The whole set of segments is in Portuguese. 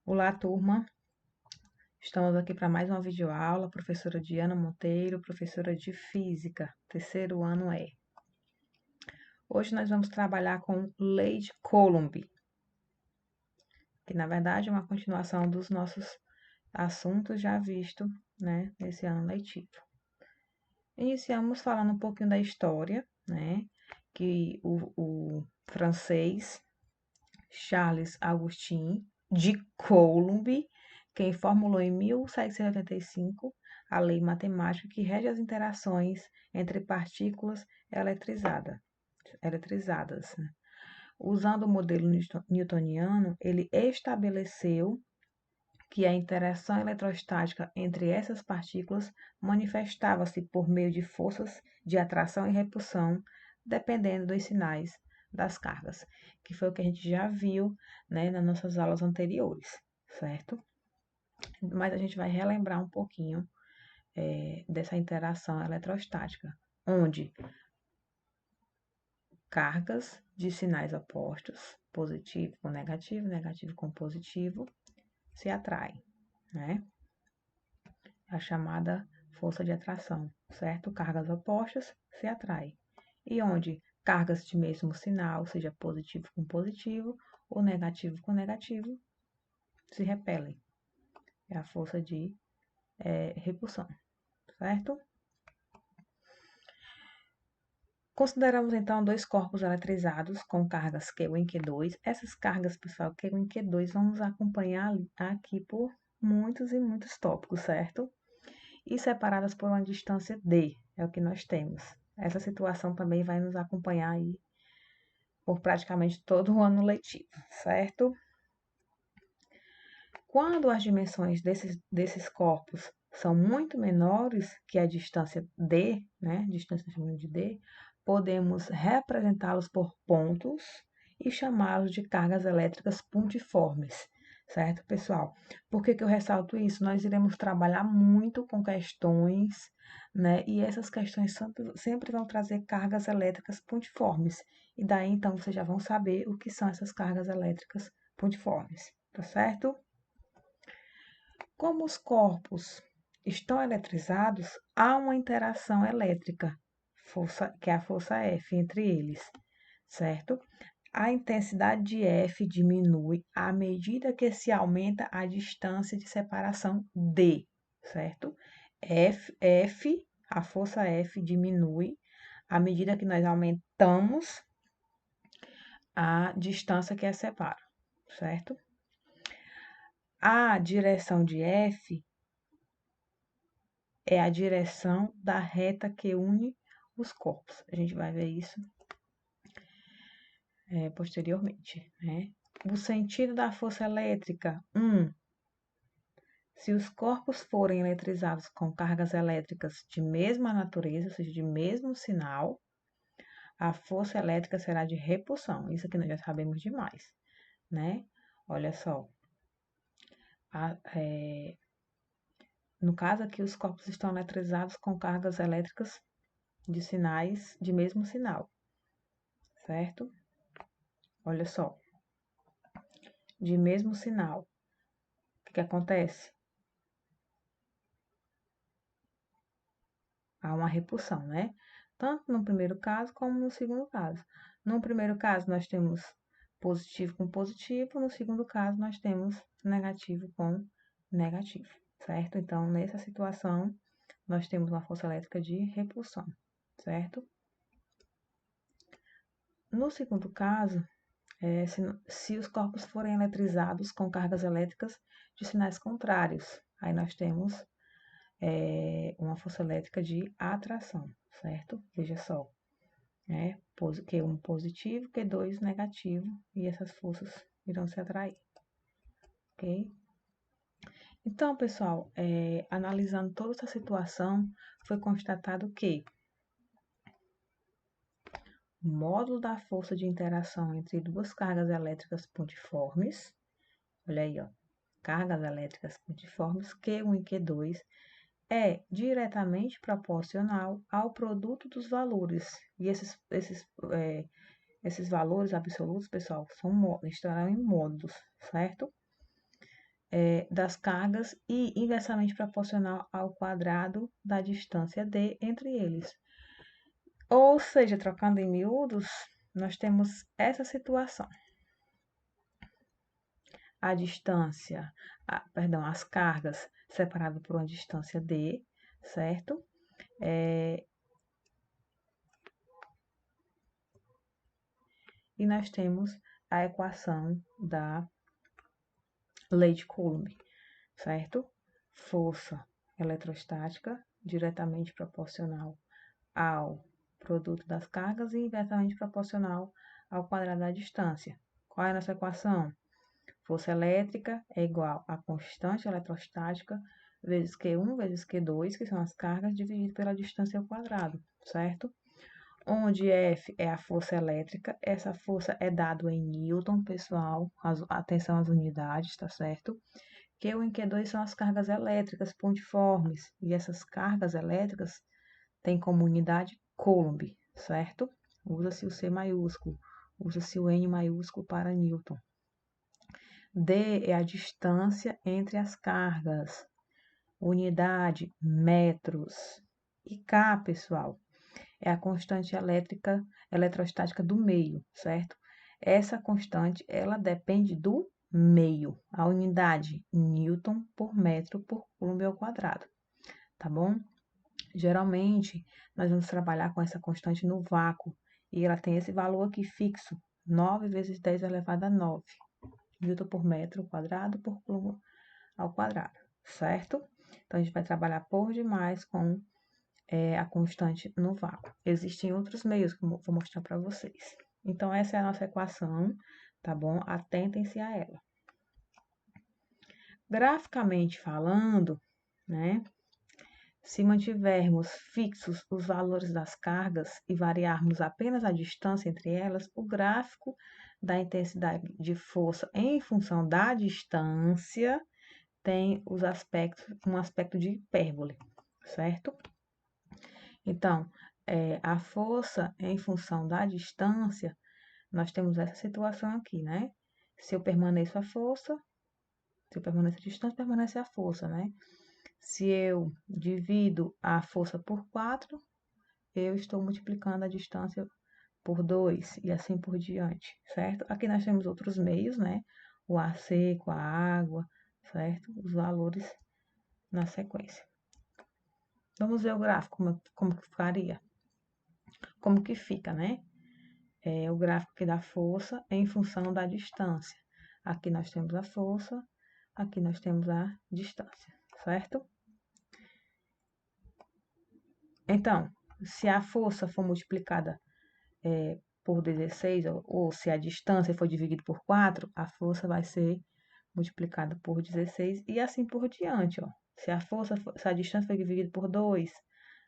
Olá, turma. Estamos aqui para mais uma videoaula. Professora Diana Monteiro, professora de Física, terceiro ano E. Hoje nós vamos trabalhar com Lei de Coulomb, que na verdade é uma continuação dos nossos assuntos já vistos, né, nesse ano letivo. Iniciamos falando um pouquinho da história, né, que o francês Charles Augustin de Coulomb, quem formulou em 1785 a lei matemática que rege as interações entre partículas eletrizadas. Né? Usando o modelo newtoniano, ele estabeleceu que a interação eletrostática entre essas partículas manifestava-se por meio de forças de atração e repulsão, dependendo dos sinais das cargas, que foi o que a gente já viu, né, nas nossas aulas anteriores, certo? Mas a gente vai relembrar um pouquinho dessa interação eletrostática, onde cargas de sinais opostos, positivo com negativo, negativo com positivo, se atraem, né? A chamada força de atração, certo? Cargas opostas se atraem. E onde cargas de mesmo sinal, seja positivo com positivo ou negativo com negativo, se repelem. É a força de repulsão, certo? Consideramos então dois corpos eletrizados com cargas Q1 e Q2. Essas cargas, pessoal, Q1 e Q2, vamos acompanhar aqui por muitos e muitos tópicos, certo? E separadas por uma distância D, é o que nós temos. Essa situação também vai nos acompanhar aí por praticamente todo o ano letivo, certo? Quando as dimensões desses corpos são muito menores que a distância D, né, distância de D, podemos representá-los por pontos e chamá-los de cargas elétricas pontiformes, certo, pessoal? Por que eu ressalto isso? Nós iremos trabalhar muito com questões, né, e essas questões sempre vão trazer cargas elétricas pontiformes, e daí então vocês já vão saber o que são essas cargas elétricas pontiformes, tá certo? Como os corpos estão eletrizados, há uma interação elétrica, que é a força F entre eles, certo? A intensidade de F diminui à medida que se aumenta a distância de separação D, certo? A força F diminui à medida que nós aumentamos a distância que a separa, certo? A direção de F é a direção da reta que une os corpos. A gente vai ver isso posteriormente, né? O sentido da força elétrica. Se os corpos forem eletrizados com cargas elétricas de mesma natureza, ou seja, de mesmo sinal, a força elétrica será de repulsão. Isso aqui nós já sabemos demais, né? Olha só. No caso aqui, os corpos estão eletrizados com cargas elétricas de sinais de mesmo sinal, certo? Olha só, de mesmo sinal. O que acontece? Há uma repulsão, né? Tanto no primeiro caso como no segundo caso. No primeiro caso, nós temos positivo com positivo, no segundo caso, nós temos negativo com negativo, certo? Então, nessa situação, nós temos uma força elétrica de repulsão, certo? No segundo caso, se os corpos forem eletrizados com cargas elétricas de sinais contrários, aí nós temos uma força elétrica de atração, certo? Veja só, né? Q1 positivo, Q2 negativo, e essas forças irão se atrair, ok? Então, pessoal, analisando toda essa situação, foi constatado que o módulo da força de interação entre duas cargas elétricas pontiformes, olha aí, ó, cargas elétricas pontiformes, Q1 e Q2, é diretamente proporcional ao produto dos valores. E esses valores absolutos, pessoal, estarão em módulos, certo? das cargas e inversamente proporcional ao quadrado da distância d entre eles. Ou seja, trocando em miúdos, nós temos essa situação. A distância, as cargas separadas por uma distância d, certo? E nós temos a equação da lei de Coulomb, certo? Força eletrostática diretamente proporcional ao produto das cargas e inversamente proporcional ao quadrado da distância. Qual é a nossa equação? Força elétrica é igual a constante eletrostática vezes Q1 vezes Q2, que são as cargas, dividido pela distância ao quadrado, certo? Onde F é a força elétrica, essa força é dada em Newton, pessoal, atenção às unidades, tá certo? Q1 e Q2 são as cargas elétricas pontiformes, e essas cargas elétricas têm como unidade Coulomb, certo? Usa-se o C maiúsculo, usa-se o N maiúsculo para Newton. D é a distância entre as cargas, unidade, metros. E K, pessoal, é a constante eletrostática do meio, certo? Essa constante, ela depende do meio, a unidade Newton por metro por Coulomb ao quadrado, tá bom? Geralmente, nós vamos trabalhar com essa constante no vácuo, e ela tem esse valor aqui fixo, 9 vezes 10 elevado a 9, Newton por metro quadrado por Coulomb ao quadrado, certo? Então, a gente vai trabalhar por demais com a constante no vácuo. Existem outros meios que eu vou mostrar para vocês. Então, essa é a nossa equação, tá bom? Atentem-se a ela. Graficamente falando, né? Se mantivermos fixos os valores das cargas e variarmos apenas a distância entre elas, o gráfico da intensidade de força em função da distância tem um aspecto de hipérbole, certo? Então, a força em função da distância, nós temos essa situação aqui, né? Se eu permaneço a distância, permanece a força, né? Se eu divido a força por 4, eu estou multiplicando a distância por 2 e assim por diante, certo? Aqui nós temos outros meios, né? O ar seco, a água, certo? Os valores na sequência. Vamos ver o gráfico, como que ficaria. Como que fica, né? O gráfico aqui da força em função da distância. Aqui nós temos a força, aqui nós temos a distância, certo? Então, se a força for multiplicada por 16, ou se a distância for dividida por 4, a força vai ser multiplicada por 16 e assim por diante, ó. Se a distância for dividida por 2,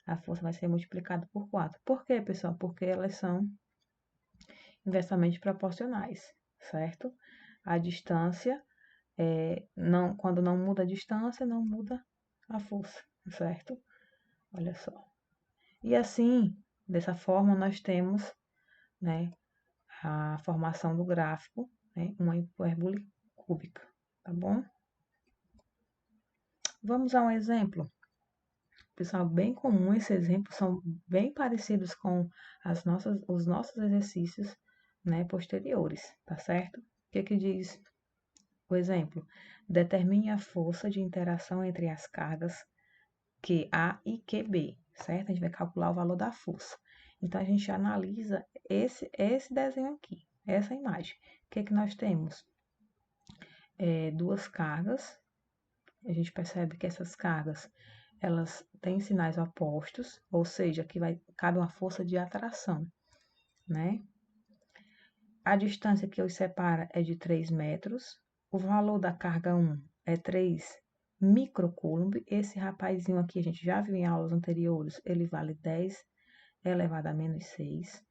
a força vai ser multiplicada por 4. Por quê, pessoal? Porque elas são inversamente proporcionais, certo? A distância, quando não muda a distância, não muda a força, certo? Olha só. E assim, dessa forma, nós temos, né, a formação do gráfico, né, uma hipérbole cúbica, tá bom? Vamos a um exemplo. Pessoal, bem comum esse exemplo, são bem parecidos com os nossos exercícios, né, posteriores, tá certo? O que diz o exemplo? Determine a força de interação entre as cargas QA e QB, certo? A gente vai calcular o valor da força. Então, a gente analisa esse desenho aqui, essa imagem. O que nós temos? Duas cargas. A gente percebe que essas cargas, elas têm sinais opostos, ou seja, que cabe uma força de atração, né? A distância que os separa é de 3 metros. O valor da carga 1 é 3 microcoulomb. Esse rapazinho aqui, a gente já viu em aulas anteriores, ele vale 10 elevado a menos 6,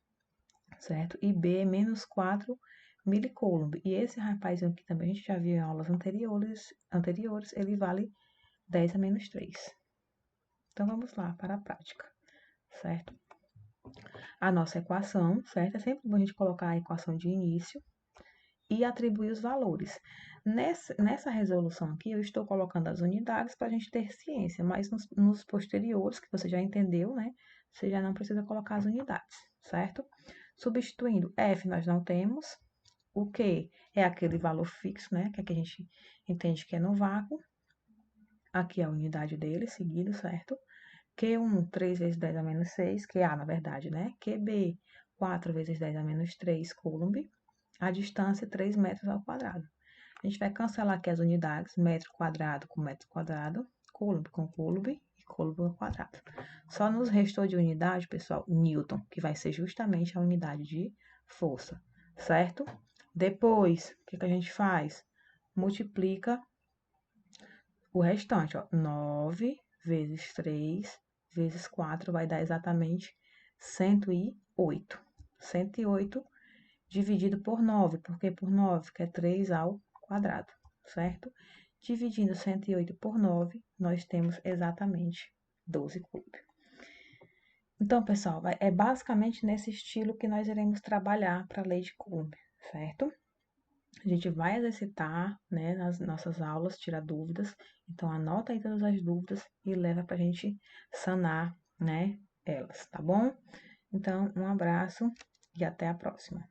certo? E B é menos 4 milicoulomb. E esse rapazinho aqui também, a gente já viu em aulas anteriores, ele vale 10 a menos 3. Então, vamos lá para a prática, certo? A nossa equação, certo? É sempre bom a gente colocar a equação de início. e atribuir os valores. Nessa resolução aqui, eu estou colocando as unidades para a gente ter ciência, mas nos posteriores, que você já entendeu, né? Você já não precisa colocar as unidades, certo? Substituindo F, nós não temos. O Q é aquele valor fixo, né? Que aqui a gente entende que é no vácuo. Aqui é a unidade dele, seguido, certo? Q1, 3 vezes 10 a menos 6, QA, na verdade, né? QB, 4 vezes 10 a menos 3, Coulomb. A distância, 3 metros ao quadrado. A gente vai cancelar aqui as unidades, metro quadrado com metro quadrado, Coulomb com Coulomb e Coulomb ao quadrado. Só nos restou de unidade, pessoal, Newton, que vai ser justamente a unidade de força, certo? Depois, o que a gente faz? Multiplica o restante, ó, 9 vezes 3 vezes 4 vai dar exatamente 108. 108 dividido por 9, porque por 9 que é 3 ao quadrado, certo? Dividindo 108 por 9, nós temos exatamente 12 cúbios. Então, pessoal, é basicamente nesse estilo que nós iremos trabalhar para a lei de Coulomb, certo? A gente vai exercitar, né, nas nossas aulas, tirar dúvidas. Então, anota aí todas as dúvidas e leva para a gente sanar, né, elas, tá bom? Então, um abraço e até a próxima.